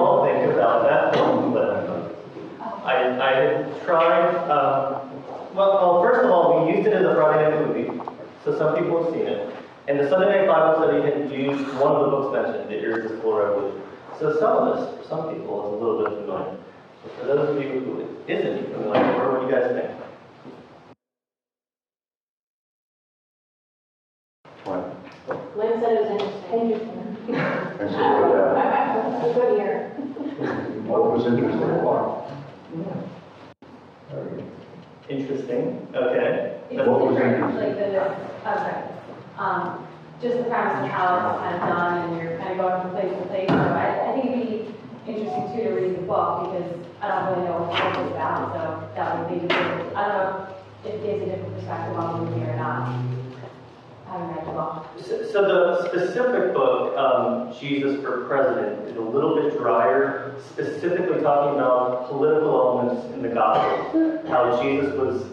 all think about that film, Lenten. I tried, well, first of all, we used it as a Friday night movie, so some people have seen it. And the Sunday night Bible study had used one of the books mentioned, The Irresistible Revolution. So some of this, for some people, is a little bit familiar. For those of you who isn't familiar, what do you guys think? Lynn said it was interesting. It's a good year. What was interesting? Interesting. Okay. What was interesting? Just the premise of how it's kind of done, and you're kind of going from place to place. So I think it'd be interesting too to read the book, because I don't really know what the book is about. So that would be good. I don't know if it gives a different perspective on the movie or not. I haven't read the book. So the specific book, Jesus for President, is a little bit drier, specifically talking about political elements in the gospel. How Jesus was,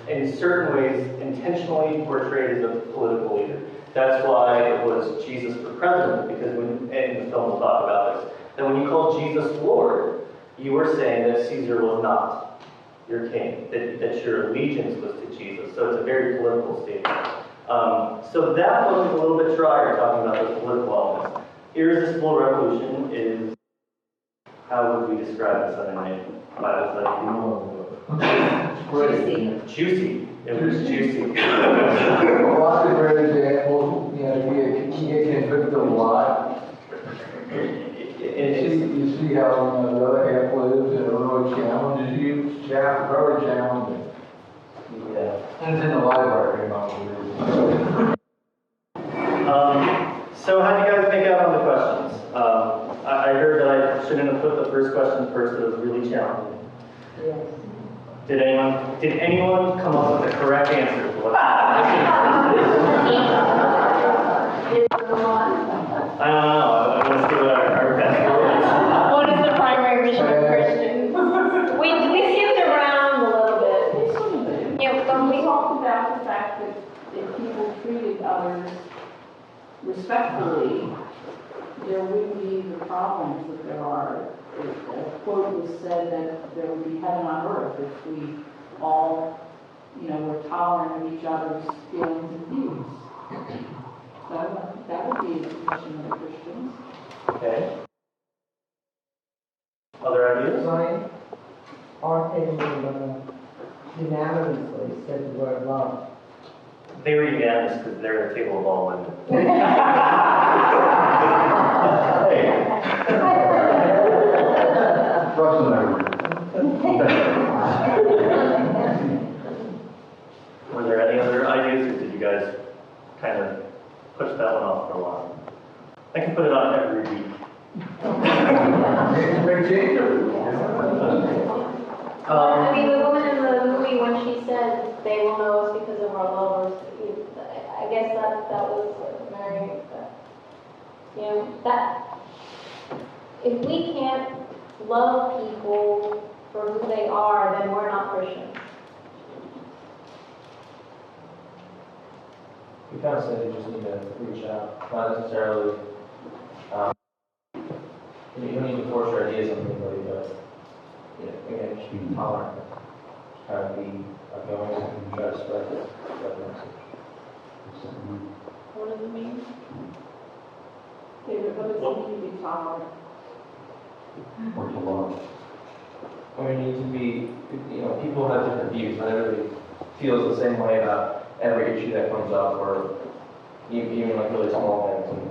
in certain ways, intentionally portrayed as a political leader. That's why it was Jesus for President, because when, and the film will talk about this, that when you called Jesus Lord, you were saying that Caesar was not your king, that your allegiance was to Jesus. So it's a very political statement. So that book is a little bit drier, talking about those political elements. Irresistible Revolution is, how would we describe the Sunday night Bible study? Juicy. It was juicy. Lots of great examples. You know, you get convicted a lot. You see how the other half lives, and it really challenges you. Very challenging. Yeah. And it's in the library, So how do you guys make out on the questions? I heard that I shouldn't have put the first question first, it was really challenging. Yes. Did anyone come up with the correct answer to what I don't know. I want to see what our best. What is the primary mission of Christians? We skipped around a little bit. Yeah, but We talked about the fact that if people treated others respectfully, there wouldn't be the problems that there are. A quote was said that there would be heaven on earth if we all, were tolerant of each other's feelings and views. So that would be the mission of the Christians. Okay. Other ideas? Ryan, our table unanimously said the word love. They were unanimous because they're a table of all women. Were there any other ideas, or did you guys kind of push that one off for a while? I can put it on every week. I mean, the woman in the movie, when she said they will know us because of our lovers, I guess that was Mary. That if we can't love people for who they are, then we're not Christians. We kind of said you just need to reach out, not necessarily. You don't need to force your ideas on anybody, but again, just be tolerant. Try to be outgoing and try to spread the message. What does it mean? David, what does it mean to be tolerant? Or to love. I mean, you need to be, people have different views. Not everybody feels the same way about every issue that comes up, or even like really small things. And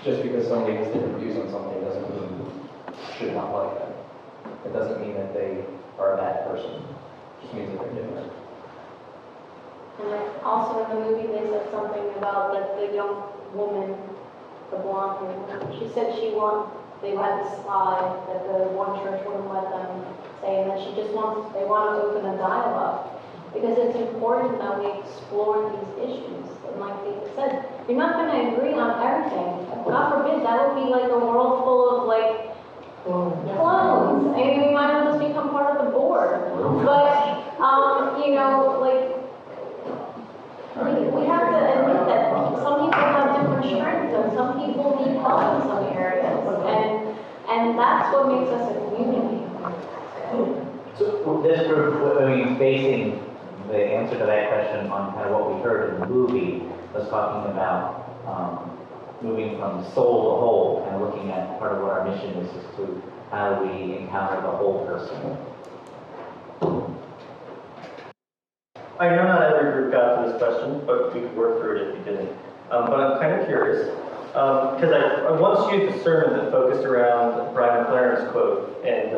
just because somebody has different views on something doesn't mean you should not like them. It doesn't mean that they are a bad person. It just means that they're different. And also in the movie they said something about that the young woman, the blonde woman, she said they had this slide that the one church wouldn't let them say, and that they want to open a dialogue. Because it's important that we explore these issues. And like David said, you're not going to agree on everything. God forbid, that would be like a world full of clones. I mean, we might as well just become part of the board. But, we have to admit that some people have different strengths and some people need help in some areas. And that's what makes us a community. So this group, I mean, basing the answer to that question on kind of what we heard in the movie, was talking about moving from soul to whole, and looking at part of what our mission is to how do we encounter the whole person. I know not every group got to this question, but we could work through it if you didn't. But I'm kind of curious, because I once used a sermon that focused around Brian McLaren's quote, and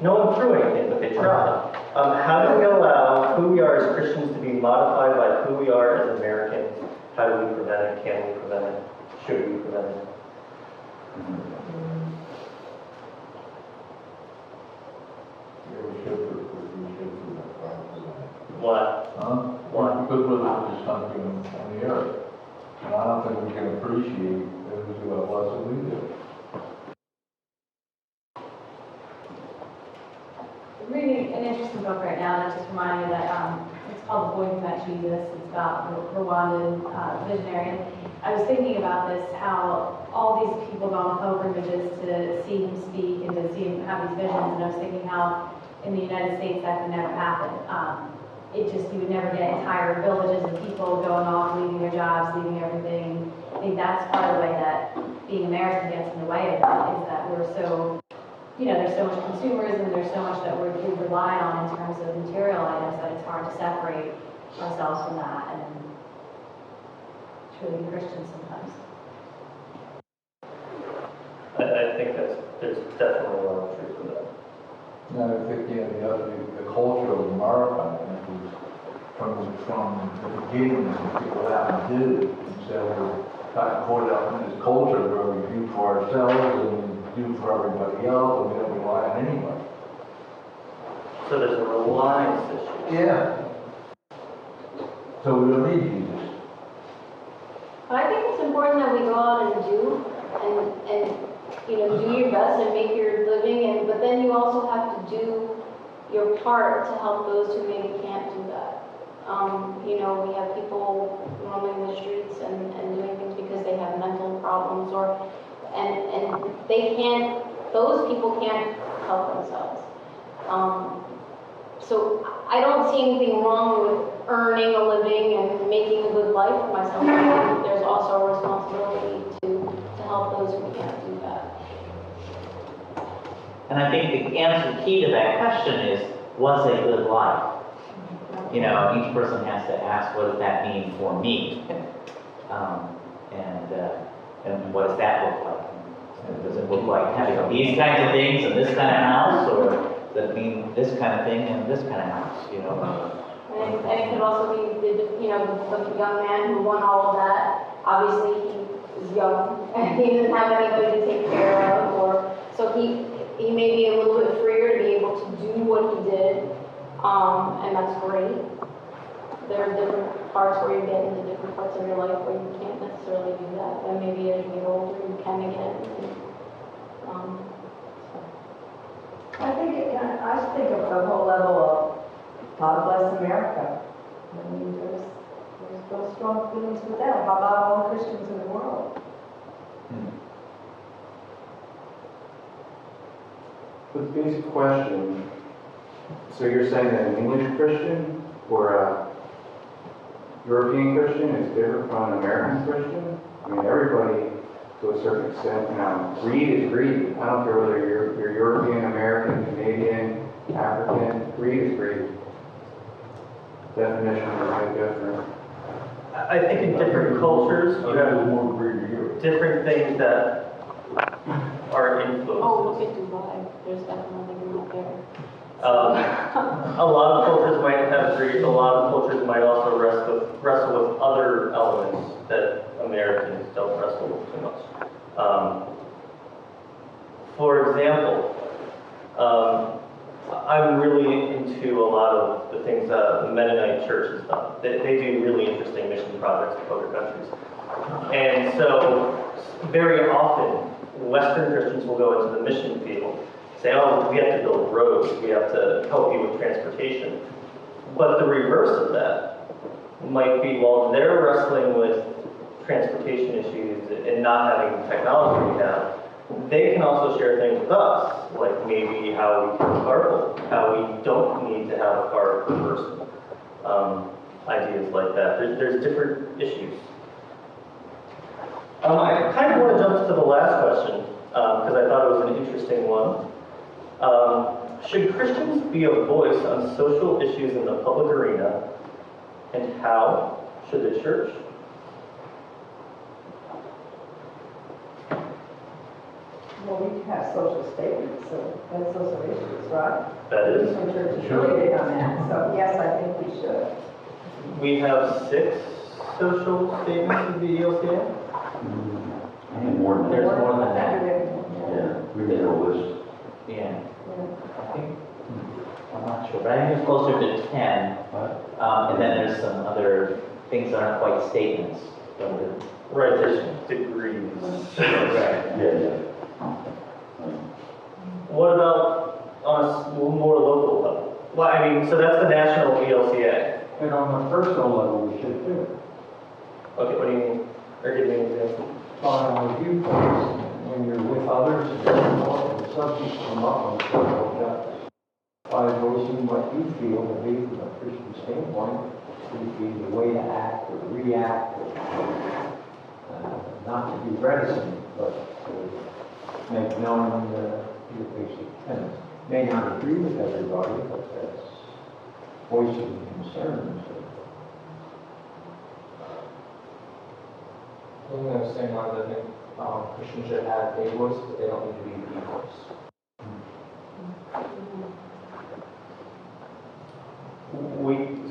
no one threw anything, but they tried. How do we allow who we are as Christians to be modified by who we are as Americans? How do we prevent it? Can we prevent it? Should we prevent it? Yeah, we should do that. What? Huh? Why? Because we're the richest country on the earth. And I don't think we can appreciate those who have less than we do. Reading an interesting book right now that just reminded me that it's called The Boy Who Met Jesus. It's about the Rwandan visionary. And I was thinking about this, how all these people go on pilgrimages to see him speak and to see him have these visions. And I was thinking how in the United States that could never happen. You would never get entire villages of people going off, leaving their jobs, leaving everything. I think that's part of the way that being American gets in the way of that, is that we're so, there's so much consumerism, there's so much that we rely on in terms of material items that it's hard to separate ourselves from that and truly be Christian sometimes. I think there's definitely a lot of truth in that. No, I think, the culture of America, I think, was from the beginning, what people have to do. And so we're got caught up in this culture where we do for ourselves and we do for everybody else, and we don't rely on anybody. So there's a reliance issue. Yeah. So we don't need Jesus. But I think it's important that we go out and do, and do your best and make your living, but then you also have to do your part to help those who maybe can't do that. We have people roaming the streets and doing things because they have mental problems, and those people can't help themselves. So I don't see anything wrong with earning a living and making a good life for myself. I think there's also a responsibility to help those who can't do that. And I think the key to that question is, what's a good life? Each person has to ask, what does that mean for me? And what does that look like? And does it look like having these kinds of things in this kind of house, or does it mean this kind of thing in this kind of house? And it could also be the young man who won all of that. Obviously, he is young and he didn't have anybody to take care of, so he may be a little bit freer to be able to do what he did, and that's great. There are different parts where you get into different parts of your life where you can't necessarily do that, and maybe as you get older you can again. I think of the whole level of God bless America. I mean, there's those strong feelings with that. How about all the Christians in the world? The basic question, so you're saying that an English Christian or a European Christian is different from an American Christian? I mean, everybody, to a certain extent, greed is greed. I don't care whether you're European, American, Canadian, African, greed is greed. Definition is quite different. I think in different cultures, you have more greed to Europe. different things that are influences. Oh, look at Dubai. There's definitely greed there. A lot of cultures might have greed. A lot of cultures might also wrestle with other elements that Americans don't wrestle with too much. For example, I'm really into a lot of the things that the Mennonite Church has done. They do really interesting mission projects with other countries. And so, very often, Western Christians will go into the mission field, say, oh, we have to build roads, we have to help you with transportation. But the reverse of that might be, while they're wrestling with transportation issues and not having the technology we have, they can also share things with us, like maybe how we can carpool, how we don't need to have a car per person. Ideas like that. There's different issues. I kind of want to jump to the last question, because I thought it was an interesting one. Should Christians be a voice on social issues in the public arena, and how should the church? Well, we have social statements, so that's social issues, right? That is. Lutheran Church is really big on that, so yes, I think we should. We have 6 social statements of the ELCA. And more than There's that. more than that. Yeah, we made a list. Yeah, I think, I'm not sure, but I think it's closer to 10. And then there's some other things that aren't quite statements. But Right, there's degrees. Right. Yeah. What about on a more local level? Well, I mean, so that's the national ELCA. And on a personal level, we should too. Okay, what do you mean? Or give me an example. On our viewpoints, when you're with others, and subjects come up on social justice. By voicing what you feel to be from a Christian standpoint, would be the way to act or react, or, not to be reticent, but to make known your basic tenets. May not agree with everybody, but that's voicing concerns. Along those same lines, I think Christians should have a voice, but they don't need to be the voice.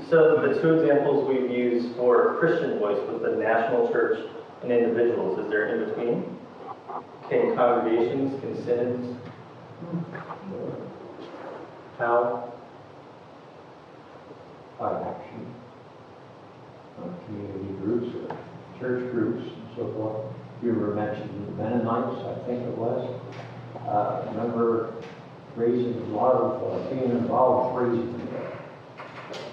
So the 2 examples we've used for Christian voice was the national church and individuals. Is there in between? Can congregations, can synods? How? By action, community groups, church groups, and so forth. You were mentioning the Mennonites, I think it was. Remember raising a lot of, being involved, raising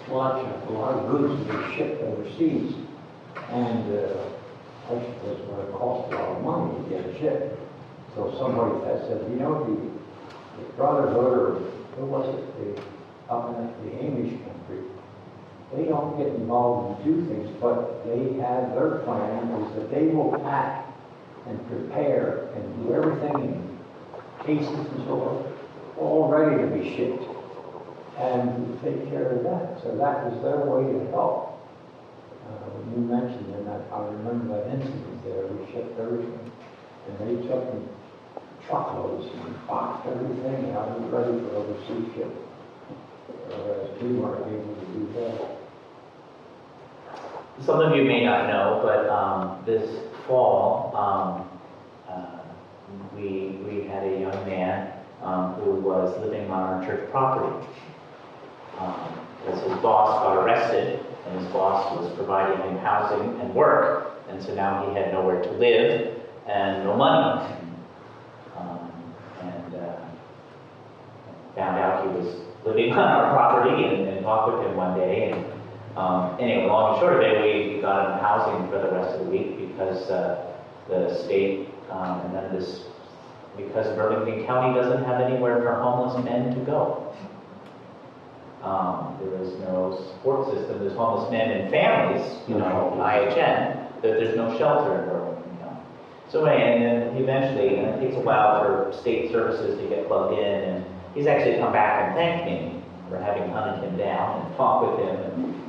a lot of goods that were shipped overseas. And question was going to cost a lot of money to get it shipped. So somebody said, you know, the Brotherhood, or who was it, up in the Amish country, they don't get involved and do things, but they have their plan is that they will pack and prepare and do everything in cases and so on, all ready to be shipped, and take care of that. So that was their way to help. When you mentioned that, I remember that incident there. We shipped everything, and they took truckloads and boxed everything out and ready for overseas shipment. Whereas we weren't able to do that. Some of you may not know, but this fall, we had a young man who was living on our church property. Because his boss got arrested, and his boss was providing him housing and work, and so now he had nowhere to live and no money. Found out he was living on our property and talked with him one day. And anyway, long and short of it, we got him housing for the rest of the week because the state and then because Burlington County doesn't have anywhere for homeless men to go. There is no support system. There's homeless men and families, IHN, there's no shelter in Burlington County. So anyway, and then eventually, and it takes a while for state services to get plugged in, and he's actually come back and thanked me for having hunted him down and talked with him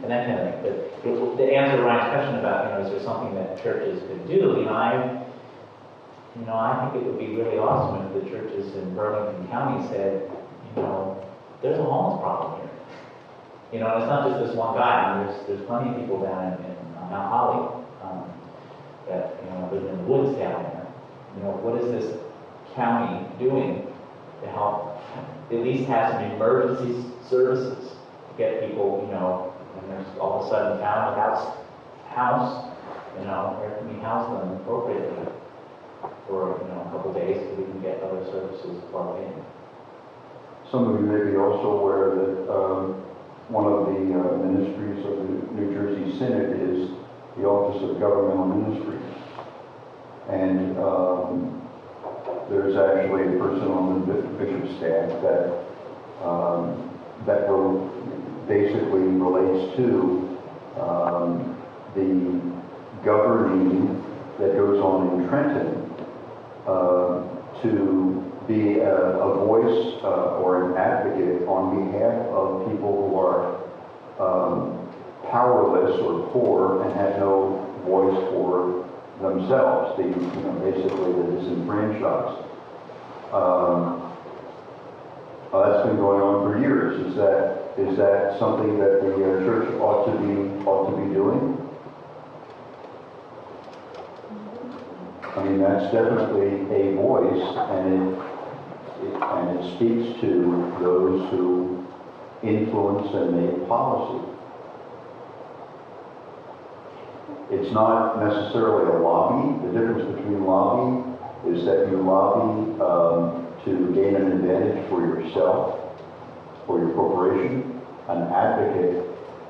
and that kind of thing. But to answer Ryan's question about, is there something that churches could do, I think it would be really awesome if the churches in Burlington County said, there's a homeless problem here. And it's not just this one guy. There's plenty of people down in Mount Holly that live in the woods down there. What is this county doing to help at least have some emergency services to get people, when there's all of a sudden found without house, where can we house them appropriately for a couple days so we can get other services plugged in. Some of you may be also aware that one of the ministries of the New Jersey Synod is the Office of Governmental Ministries. And there's actually a person on the bishop's staff that will basically relates to the governing that goes on in Trenton to be a voice or an advocate on behalf of people who are powerless or poor and have no voice for themselves, basically the disenfranchised. That's been going on for years. Is that something that the church ought to be doing? I mean, that's definitely a voice, and it speaks to those who influence and make policy. It's not necessarily a lobby. The difference between lobby is that you lobby to gain an advantage for yourself, for your corporation. An advocate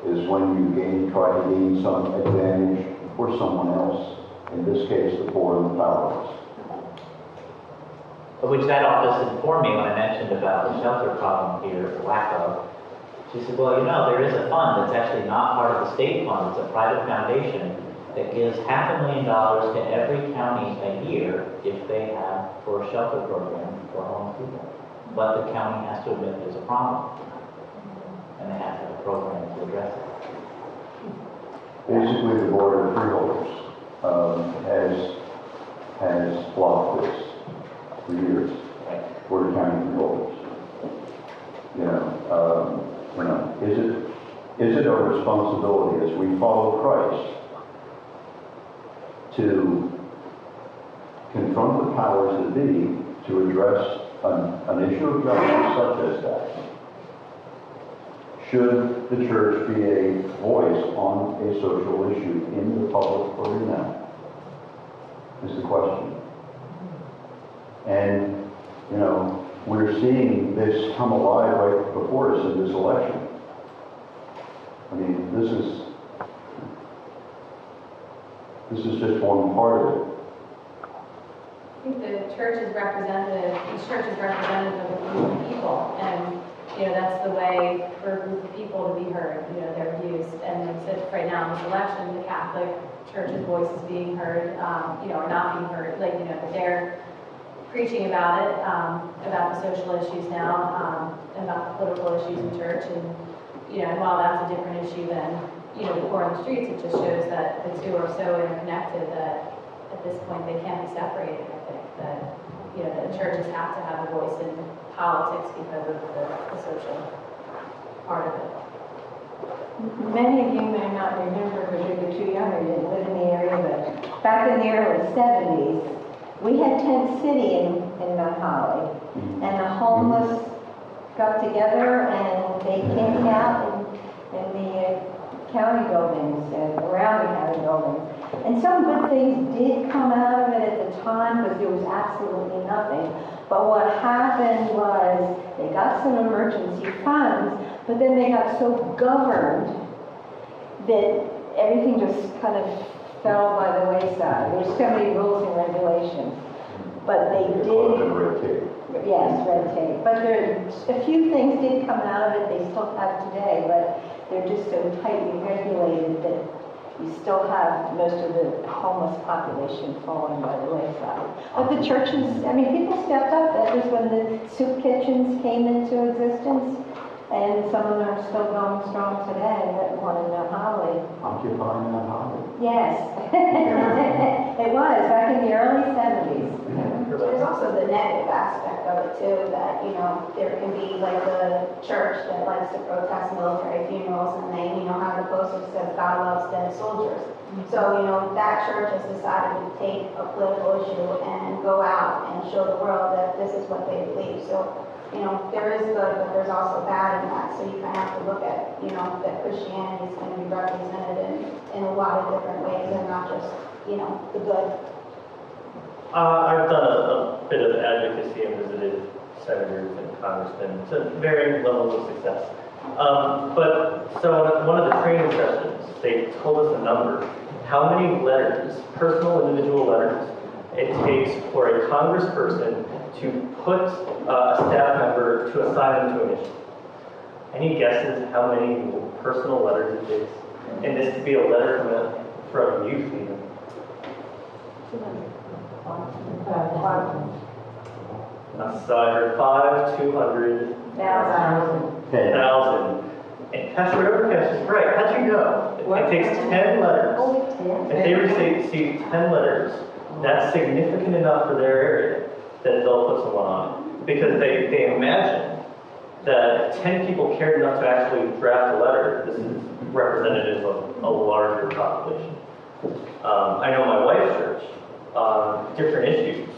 is when you try to gain some advantage for someone else. In this case, the poor and the powerless. Which that office informed me when I mentioned about the shelter problem here, or lack of. She said, well, there is a fund that's actually not part of the state fund. It's a private foundation that gives $500,000 to every county a year if they have for a shelter program for homeless people. But the county has to admit there's a problem, and they have to have a program to address it. Basically, the Board of Freeholders has blocked this for years. Board of County Freeholders. Is it our responsibility as we follow Christ to confront the powers that be to address an issue of justice such as that? Should the church be a voice on a social issue in the public arena? Is the question. And, we're seeing this come alive right before us in this election. I mean, this is just one part of it. I think the church is representative, each church is representative of a group of people, and, that's the way for a group of people to be heard, their views. And like I said, right now in this election, the Catholic Church's voice is being heard, or not being heard, that they're preaching about it, about the social issues now, about the political issues in church, and, while that's a different issue than, the poor on the streets, it just shows that the two are so interconnected that at this point they can't be separated. I think that, the churches have to have a voice in politics because of the social part of it. Many of you may not remember because you're too young or didn't live in the area, but back in the early 70s, we had Tent City in Mount Holly, and the homeless got together and they camped out in the county buildings and around the county buildings. And some good things did come out of it at the time because there was absolutely nothing. But what happened was they got some emergency funds, but then they got so governed that everything just kind of fell by the wayside. There's so many rules and regulations. But they did. Red tape. Yes, red tape. But a few things did come out of it. They still have today, but they're just so tightly regulated that you still have most of the homeless population falling by the wayside. But the churches, people stepped up. That was when the soup kitchens came into existence, and some of them are still going strong today. That one in Mount Holly. Occupying Mount Holly. Yes, it was back in the early 70s. There's also the negative aspect of it too, that, there can be like the church that likes to protest military funerals and they, have the poster that says God loves dead soldiers. So, that church has decided to take a political issue and go out and show the world that this is what they believe. So, there is good, but there's also bad in that. So you kind of have to look at, that Christianity is going to be represented in a lot of different ways and not just, the good. I've done a bit of advocacy and visited senators and congressmen to varying levels of success. So in one of the training sessions, they told us a number, how many letters, personal individual letters, it takes for a congressperson to put a staff member to assign them to an issue. Any guesses how many personal letters it takes? And this could be a letter from youth even. So I heard 5, 200, 1,000. And Pastor Overcast is right. How'd you know? It takes 10 letters. If they receive 10 letters, that's significant enough for their area that they'll put someone on it. Because they imagine that if 10 people cared enough to actually draft a letter, this is representative of a larger population. I know my wife's church, on different issues,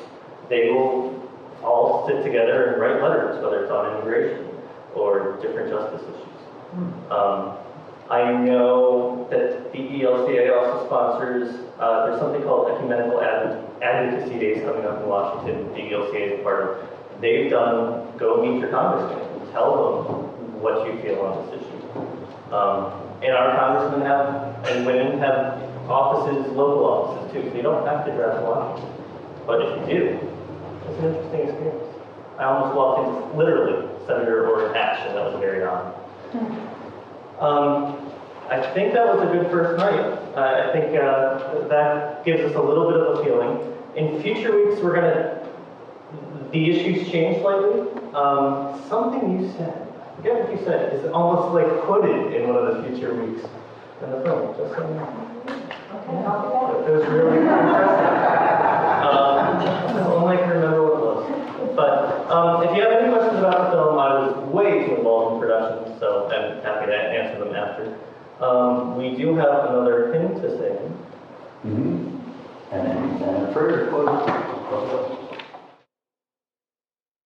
they will all sit together and write letters, whether it's on immigration or different justice issues. I know that the ELCA also sponsors, there's something called Ecumenical Advocacy Days coming up in Washington, the ELCA is part of. They've done, go meet your congressman and tell them what you feel on this issue. And our congressmen and women have offices, local offices too, so you don't have to drive to Washington. But if you do, it's an interesting experience. I almost walked into, literally, Senator Orrin Hatch, and that was very odd. I think that was a good first night. I think that gives us a little bit of a feeling. In future weeks, the issues change slightly. Something you said, I forget what you said, is almost like quoted in one of the future weeks in the film. Just so you know. It was really impressive. Only I can remember what it was. But if you have any questions about the film, I was way too involved in production, so I'm happy to answer them after. We do have another hymn to sing. And a prayer to close.